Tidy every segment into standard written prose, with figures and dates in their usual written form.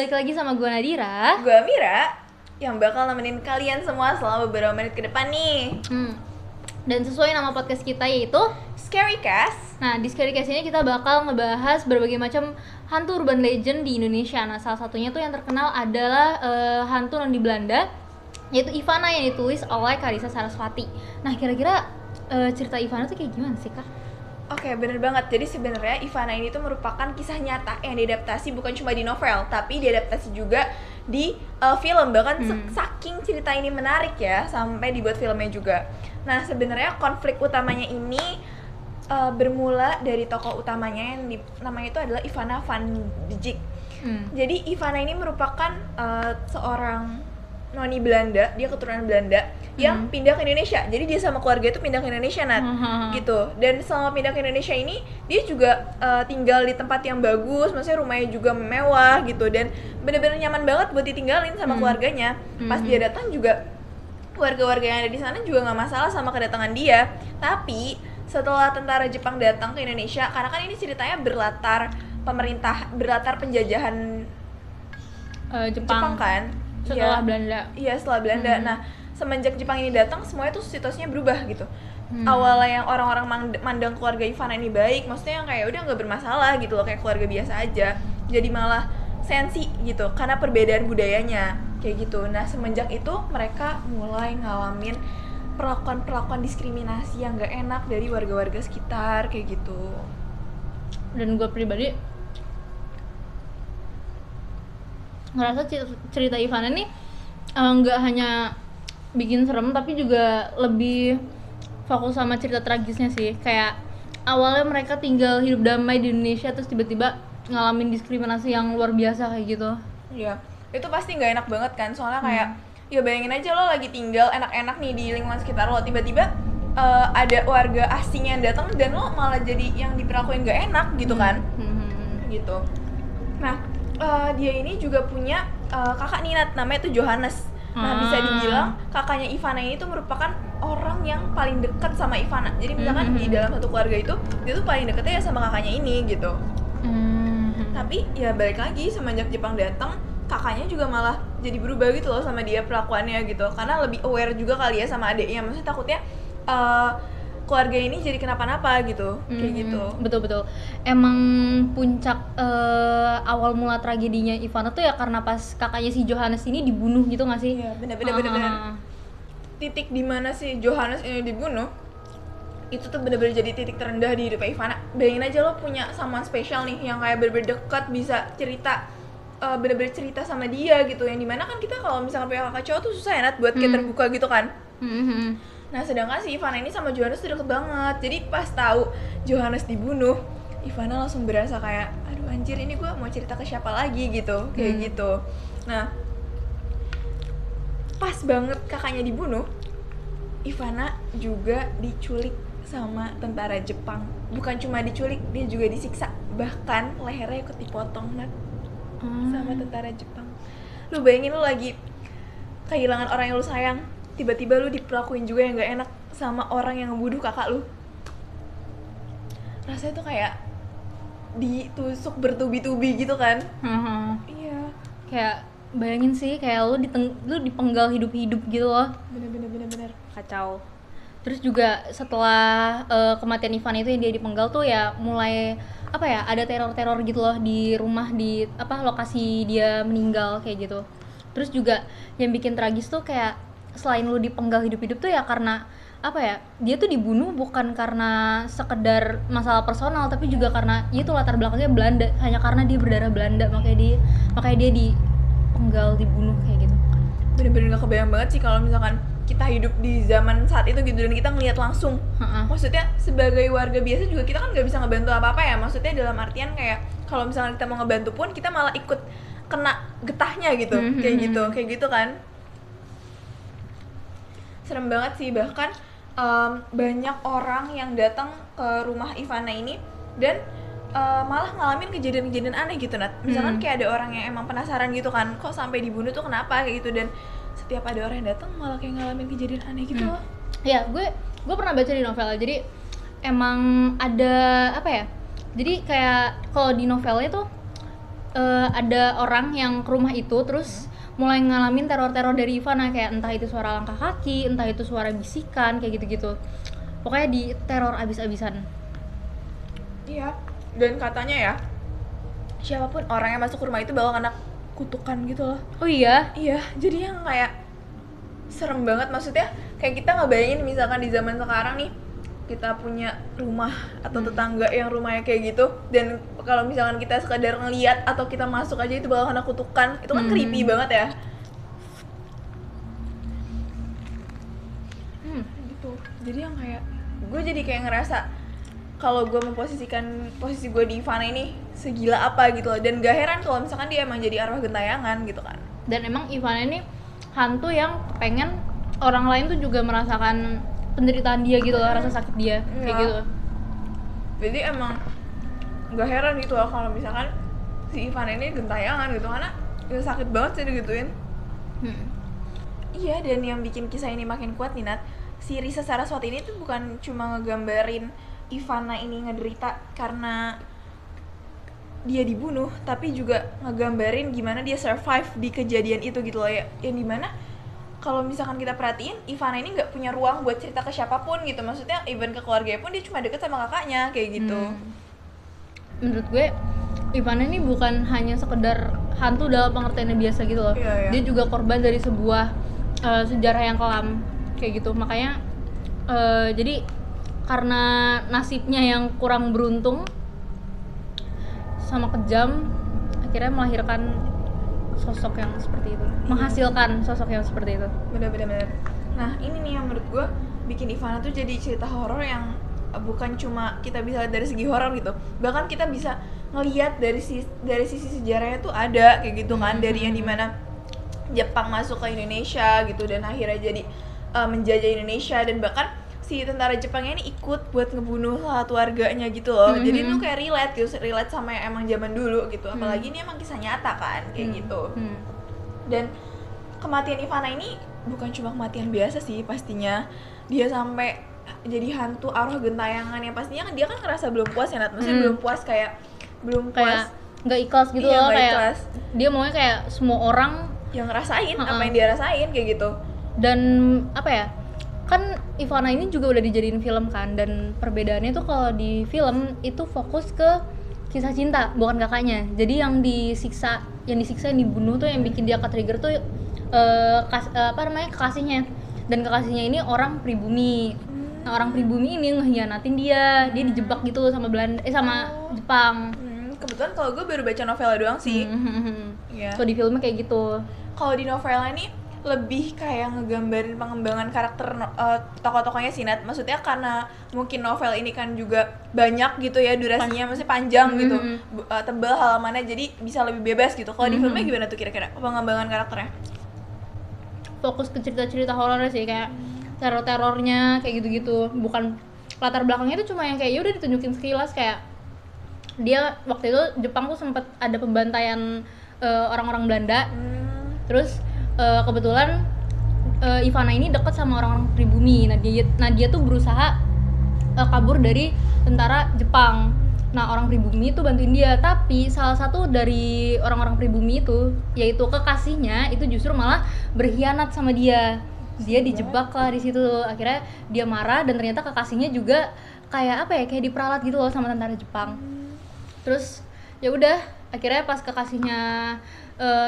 balik lagi sama gue Nadira. Gue Mira, yang bakal nemenin kalian semua selama beberapa menit ke depan nih. Dan sesuai nama podcast kita yaitu Scary Cast. Nah, di Scary Cast ini kita bakal ngebahas berbagai macam hantu urban legend di Indonesia. Nah, salah satunya tuh yang terkenal adalah hantu non di Belanda, yaitu Ivana yang ditulis oleh Carissa Saraswati. Nah, kira-kira cerita Ivana tuh kayak gimana sih, Kak? Oke, bener banget. Jadi sebenarnya Ivana ini tuh merupakan kisah nyata yang diadaptasi bukan cuma di novel, tapi diadaptasi juga di film. Bahkan saking cerita ini menarik ya, sampai dibuat filmnya juga. Nah, sebenarnya konflik utamanya ini bermula dari tokoh utamanya yang namanya itu adalah Ivana van Dijk. Jadi Ivana ini merupakan seorang noni Belanda, dia keturunan Belanda yang pindah ke Indonesia. Jadi dia sama keluarga itu pindah ke Indonesia, Nat. Gitu. Dan selama pindah ke Indonesia ini dia juga tinggal di tempat yang bagus, maksudnya rumahnya juga mewah gitu, dan benar-benar nyaman banget buat ditinggalin sama keluarganya. Pas dia datang juga warga-warga yang ada di sana juga nggak masalah sama kedatangan dia. Tapi setelah tentara Jepang datang ke Indonesia, karena kan ini ceritanya berlatar penjajahan Jepang kan setelah Belanda. Iya, setelah Belanda. Nah, semenjak Jepang ini datang, semuanya tuh situasinya berubah gitu. Awalnya yang orang-orang mandang keluarga Ivana ini baik, maksudnya yang kayak udah nggak bermasalah gitu loh, kayak keluarga biasa aja. Jadi malah sensi gitu, karena perbedaan budayanya kayak gitu. Nah, semenjak itu mereka mulai ngalamin perlakuan diskriminasi yang nggak enak dari warga-warga sekitar kayak gitu. Dan gue pribadi ngerasa cerita Ivana nih nggak hanya bikin serem, tapi juga lebih fokus sama cerita tragisnya sih. Kayak awalnya mereka tinggal hidup damai di Indonesia, terus tiba-tiba ngalamin diskriminasi yang luar biasa kayak gitu. Iya, itu pasti nggak enak banget kan, soalnya kayak ya bayangin aja lo lagi tinggal enak-enak nih di lingkungan sekitar lo, tiba-tiba ada warga asing yang datang dan lo malah jadi yang diperlakuin nggak enak gitu kan. Gitu. Nah, dia ini juga punya kakak Ninat, namanya tuh Johannes. Nah, bisa dibilang kakaknya Ivana ini tuh merupakan orang yang paling dekat sama Ivana. Jadi misalkan di dalam satu keluarga itu, dia tuh paling deketnya ya sama kakaknya ini gitu. Tapi ya balik lagi, semenjak Jepang datang, kakaknya juga malah jadi berubah gitu loh sama dia perlakuannya gitu. Karena lebih aware juga kali ya sama adiknya. Maksudnya takutnya keluarga ini jadi kenapa-napa gitu, kayak gitu. Betul-betul. Emang puncak awal mula tragedinya Ivana tuh ya karena pas kakaknya si Johannes ini dibunuh gitu nggak sih? Iya, benar. Titik dimana si Johannes ini dibunuh, itu tuh bener-bener jadi titik terendah di hidupnya Ivana. Bayangin aja lo punya someone spesial nih yang kayak bener-bener dekat, bisa cerita, bener-bener cerita sama dia gitu. Yang dimana kan kita kalau misalnya punya kakak cowok tuh susah ya, Nat, buat kayak terbuka gitu kan. Nah, sedangkan si Ivana ini sama Johannes tuh deket banget. Jadi pas tahu Johannes dibunuh, Ivana langsung berasa kayak, aduh anjir, ini gue mau cerita ke siapa lagi gitu, kayak gitu. Nah, pas banget kakaknya dibunuh, Ivana juga diculik sama tentara Jepang. Bukan cuma diculik, dia juga disiksa. Bahkan lehernya ikut dipotong, Nat, sama tentara Jepang. Lu bayangin lu lagi kehilangan orang yang lu sayang, tiba-tiba lu diperlakuin juga yang gak enak sama orang yang ngebunuh kakak lu. Rasanya tuh kayak ditusuk bertubi-tubi gitu kan. Iya. Kayak bayangin sih, kayak lu dipenggal hidup-hidup gitu loh. Bener. Kacau. Terus juga setelah kematian Ivana itu yang dia dipenggal tuh ya mulai ada teror-teror gitu loh di rumah, di lokasi dia meninggal kayak gitu. Terus juga yang bikin tragis tuh kayak selain lu dipenggal hidup-hidup tuh ya karena dia tuh dibunuh bukan karena sekedar masalah personal, tapi juga karena itu latar belakangnya Belanda, hanya karena dia berdarah Belanda makanya dia dipenggal, dibunuh kayak gitu. Bener-bener gak kebayang banget sih kalau misalkan kita hidup di zaman saat itu gitu dan kita ngeliat langsung. Maksudnya sebagai warga biasa juga kita kan gak bisa ngebantu apa-apa ya. Maksudnya dalam artian kayak kalau misalkan kita mau ngebantu pun kita malah ikut kena getahnya gitu. Kayak gitu kan. Serem banget sih, bahkan banyak orang yang datang ke rumah Ivana ini dan malah ngalamin kejadian-kejadian aneh gitu, Nat. Misalkan kayak ada orang yang emang penasaran gitu kan, kok sampai dibunuh tuh kenapa kayak gitu, dan setiap ada orang yang datang malah kayak ngalamin kejadian aneh gitu loh. Ya, gue pernah baca di novel. Jadi emang ada jadi kayak kalau di novelnya tuh ada orang yang ke rumah itu terus mulai ngalamin teror-teror dari Ivana, kayak entah itu suara langkah kaki, entah itu suara bisikan, kayak gitu-gitu. Pokoknya di teror abis-abisan. Iya. Dan katanya ya, siapapun orang yang masuk rumah itu bakal kena kutukan gitu loh. Oh iya? Iya, jadi yang kayak serem banget, maksudnya kayak kita ngebayangin misalkan di zaman sekarang nih kita punya rumah atau tetangga yang rumahnya kayak gitu, dan kalau misalkan kita sekadar ngeliat atau kita masuk aja itu bakal kena kutukan, itu kan creepy banget ya. Gitu. Jadi yang kayak gue jadi kayak ngerasa kalau gue memposisikan posisi gue di Ivana ini segila apa gitu loh, dan gak heran kalau misalkan dia emang jadi arwah gentayangan gitu kan. Dan emang Ivana ini hantu yang pengen orang lain tuh juga merasakan penderitaan dia gitu loh, rasa sakit dia, kayak gitu. Jadi emang gak heran gitu loh kalau misalkan si Ivana ini gentayangan gitu, karena ya sakit banget sih digituin. Iya, dan yang bikin kisah ini makin kuat nih Nat, si Risa Saraswati ini tuh bukan cuma ngegambarin Ivana ini ngederita karena dia dibunuh, tapi juga ngegambarin gimana dia survive di kejadian itu gitu loh ya, yang dimana kalau misalkan kita perhatiin, Ivana ini nggak punya ruang buat cerita ke siapapun gitu, maksudnya even ke keluarganya pun dia cuma deket sama kakaknya kayak gitu. Menurut gue Ivana ini bukan hanya sekedar hantu dalam pengertiannya biasa gitu loh. Iya. Dia juga korban dari sebuah sejarah yang kelam kayak gitu. Makanya jadi karena nasibnya yang kurang beruntung sama kejam, akhirnya melahirkan sosok yang seperti itu, menghasilkan sosok yang seperti itu. Bener-bener. Nah ini nih yang menurut gue bikin Ivana tuh jadi cerita horor yang bukan cuma kita bisa lihat dari segi horor gitu, bahkan kita bisa ngelihat dari sisi sejarahnya tuh ada kayak gitu kan, dari yang dimana Jepang masuk ke Indonesia gitu dan akhirnya jadi menjajah Indonesia, dan bahkan si tentara Jepangnya ini ikut buat ngebunuh salah satu warganya gitu loh. Jadi itu kayak relate sama yang emang zaman dulu gitu, apalagi ini emang kisah nyata kan kayak gitu. Dan kematian Ivana ini bukan cuma kematian biasa sih pastinya, dia sampai jadi hantu arwah gentayangan yang pastinya kan dia kan ngerasa belum puas ya Nat, maksudnya belum puas kayak nggak ikhlas gitu iya, loh, kayak ikhlas. dia maunya kayak semua orang yang ngerasain apa yang dia rasain kayak gitu. Dan apa ya, kan Ivana ini juga udah dijadiin film kan, dan perbedaannya tuh kalau di film itu fokus ke kisah cinta bukan kakaknya. Jadi yang disiksa yang dibunuh tuh, yang bikin dia ke-trigger tuh kekasihnya, dan kekasihnya ini orang pribumi. Nah orang pribumi ini ngehianatin dia dijebak gitu sama sama Jepang. Kebetulan kalau gue baru baca novelnya doang sih. Yeah. So di filmnya kayak gitu. Kalau di novelnya nih lebih kayak ngegambarin pengembangan karakter tokoh-tokohnya sih Nat. Maksudnya karena mungkin novel ini kan juga banyak gitu ya durasinya, maksudnya panjang gitu, tebal halamannya, jadi bisa lebih bebas gitu. Kalau di filmnya gimana tuh kira-kira pengembangan karakternya? Fokus ke cerita-cerita horornya sih, kayak teror-terornya kayak gitu-gitu. Bukan latar belakangnya itu cuma yang kayak ya udah ditunjukin sekilas, kayak dia waktu itu Jepang tuh sempat ada pembantaian orang-orang Belanda. Terus kebetulan Ivana ini dekat sama orang-orang pribumi. Nah dia tuh berusaha kabur dari tentara Jepang. Nah orang pribumi itu bantuin dia, tapi salah satu dari orang-orang pribumi itu, yaitu kekasihnya, itu justru malah berkhianat sama dia. Dia dijebak lah di situ. Akhirnya dia marah, dan ternyata kekasihnya juga kayak kayak diperalat gitu loh sama tentara Jepang. Terus ya udah, akhirnya pas kekasihnya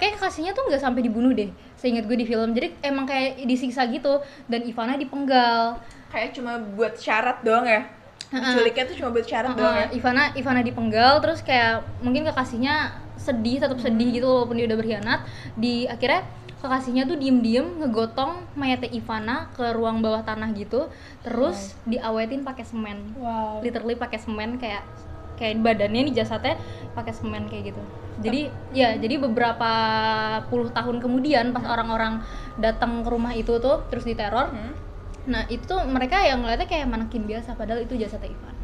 kayak kekasihnya tuh nggak sampai dibunuh deh, seingat gue di film. Jadi emang kayak disiksa gitu, dan Ivana dipenggal. Kayak cuma buat syarat doang ya. Culiknya tuh cuma buat syarat doang ya. Ivana dipenggal, terus kayak mungkin kekasihnya tetap sedih gitu walaupun dia udah berkhianat. Akhirnya kekasihnya tuh diem-diem ngegotong mayatnya Ivana ke ruang bawah tanah gitu, terus diawetin pakai semen. Literally pakai semen, kayak badannya nih, jasadnya pakai semen kayak gitu. Jadi beberapa puluh tahun kemudian pas orang-orang datang ke rumah itu tuh terus diteror. Nah itu mereka yang ngeliatnya kayak manekin biasa, padahal itu jasadnya Ivana.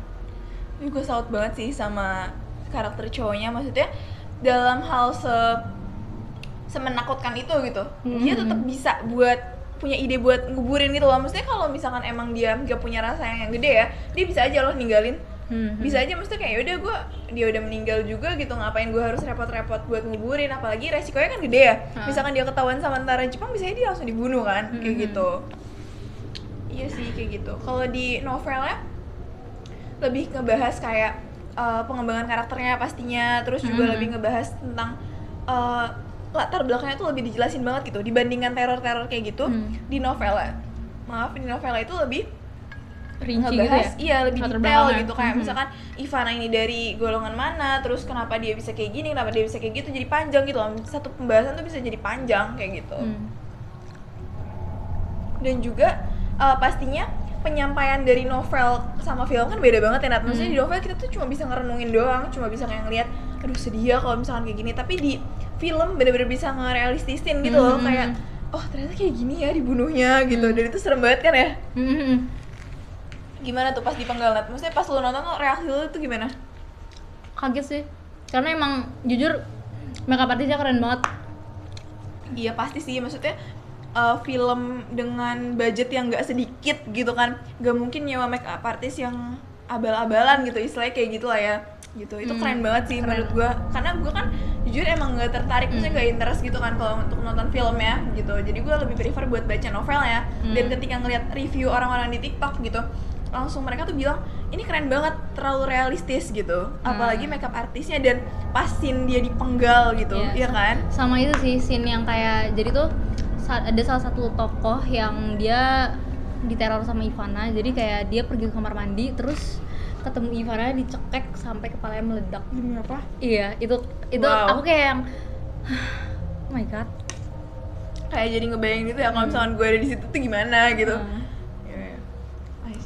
Ini gue salut banget sih sama karakter cowoknya, maksudnya dalam hal semenakutkan itu gitu, dia tetap bisa buat punya ide buat nguburin gitu loh. Maksudnya kalau misalkan emang dia nggak punya rasa yang gede ya, dia bisa aja loh ninggalin Bisa aja maksudnya kayak yaudah dia udah meninggal juga gitu, ngapain gue harus repot-repot buat nguburin, apalagi resikonya kan gede ya. Misalkan dia ketahuan sama tentara Jepang, bisa dia langsung dibunuh kan, kayak gitu. Iya sih kayak gitu. Kalau di novelnya lebih ngebahas kayak pengembangan karakternya pastinya, terus juga lebih ngebahas tentang latar belakangnya tuh lebih dijelasin banget gitu dibandingkan teror-teror kayak gitu. Di novelnya itu lebih rinci ngebahas, gitu ya? lebih Latar detail belakangnya. gitu, kayak misalkan Ivana ini dari golongan mana, terus kenapa dia bisa kayak gini, kenapa dia bisa kayak gitu, jadi panjang gitu loh. Satu pembahasan tuh bisa jadi panjang kayak gitu. Dan juga pastinya penyampaian dari novel sama film kan beda banget ya, Nat. Maksudnya di novel kita tuh cuma bisa ngerenungin doang, cuma bisa kayak ngeliat, aduh sedih ya kalau misalkan kayak gini. Tapi di film bener-bener bisa ngerealistisin gitu loh, kayak oh ternyata kayak gini ya dibunuhnya gitu. Dan itu serem banget kan ya. Gimana tuh pas dipenggal, Nat? Maksudnya pas lu nonton tuh reaksi lu tuh gimana? Kaget sih, karena emang jujur makeup artisnya keren banget. Iya pasti sih, maksudnya film dengan budget yang nggak sedikit gitu kan, nggak mungkin nyewa makeup artist yang abal-abalan gitu, istilahnya kayak gitu lah ya gitu. Itu keren banget sih menurut gue, karena gue kan jujur emang nggak tertarik, maksudnya nggak interest gitu kan kalau untuk nonton filmnya gitu. Jadi gue lebih prefer buat baca novelnya. Dan ketika ngeliat review orang-orang di TikTok gitu, langsung mereka tuh bilang ini keren banget, terlalu realistis gitu, apalagi makeup artisnya dan pas scene dia dipenggal gitu, iya kan? Sama itu sih scene yang kayak, jadi tuh ada salah satu tokoh yang dia diteror sama Ivana, jadi kayak dia pergi ke kamar mandi terus ketemu Ivana, dicekek sampai kepalanya meledak. Demi apa? Iya, itu Wow. aku kayak yang oh my god, kayak jadi ngebayang gitu ya kalau misalkan gue ada di situ tuh gimana gitu.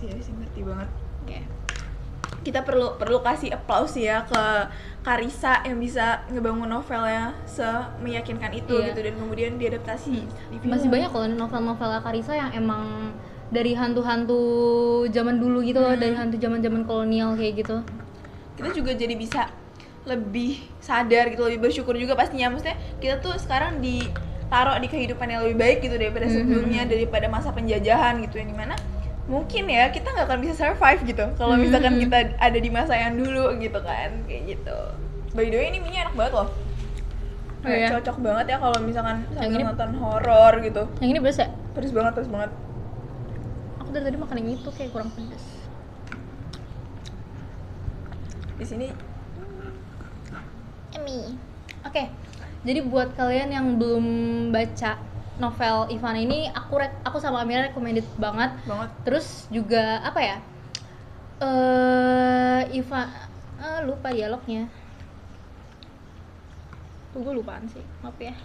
Iya sih, ngerti banget. Kita perlu kasih applause ya ke Carissa yang bisa ngebangun novelnya semeyakinkan itu gitu, dan kemudian diadaptasi di film. masih banyak loh novel-novel Carissa yang emang dari hantu-hantu zaman dulu gitu loh, dari hantu zaman-zaman kolonial kayak gitu. Kita juga jadi bisa lebih sadar gitu, lebih bersyukur juga pastinya. Maksudnya kita tuh sekarang ditaruh di kehidupan yang lebih baik gitu daripada sebelumnya, daripada masa penjajahan gitu, yang dimana mungkin ya kita nggak akan bisa survive gitu kalau misalkan kita ada di masa yang dulu gitu kan, kayak gitu. By the way ini minyak enak banget loh, kayak cocok banget ya kalau misalkan sambil nonton horor gitu. Yang ini pedas ya? Pedes banget. Aku dari tadi makan yang itu kayak kurang pedas. Di sini Emi. Oke. Jadi buat kalian yang belum baca novel Ivana ini, aku sama Amira recommended banget. Terus juga apa ya? Lupa dialognya. Tuh gue lupaan sih, maaf ya.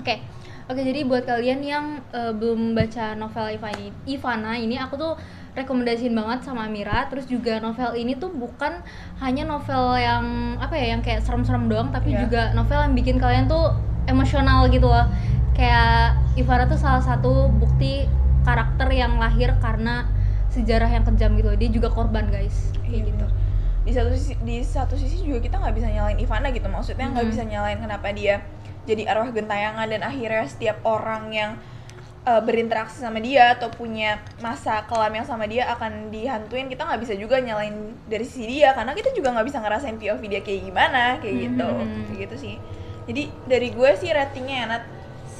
Oke, jadi buat kalian yang belum baca novel Ivana ini, aku tuh rekomendasiin banget sama Amira. Terus juga novel ini tuh bukan hanya novel yang apa ya, yang kayak serem-serem doang, tapi juga novel yang bikin kalian tuh emosional gitu loh. Kayak Ivana tuh salah satu bukti karakter yang lahir karena sejarah yang kejam gitu. Dia juga korban, guys. Kayak gitu. Di satu sisi juga kita nggak bisa nyalain Ivana gitu, maksudnya nggak bisa nyalain kenapa dia jadi arwah gentayangan dan akhirnya setiap orang yang berinteraksi sama dia atau punya masa kelam yang sama dia akan dihantuin. Kita nggak bisa juga nyalain dari sisi dia, karena kita juga nggak bisa ngerasain POV dia kayak gimana, kayak gitu sih. Jadi dari gue sih ratingnya ya, Nat,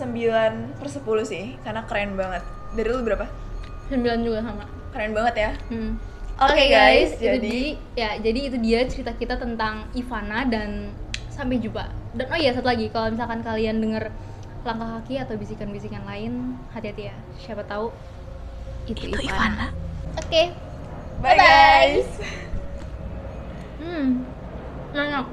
9/10 sih, karena keren banget. Dari lu berapa? 9 juga sama. Keren banget ya. Oke guys, jadi itu dia cerita kita tentang Ivana, dan sampai jumpa. Dan oh iya, satu lagi, kalau misalkan kalian denger langkah kaki atau bisikan-bisikan lain, hati-hati ya, siapa tahu itu Ivana. Oke. Bye guys. Enak.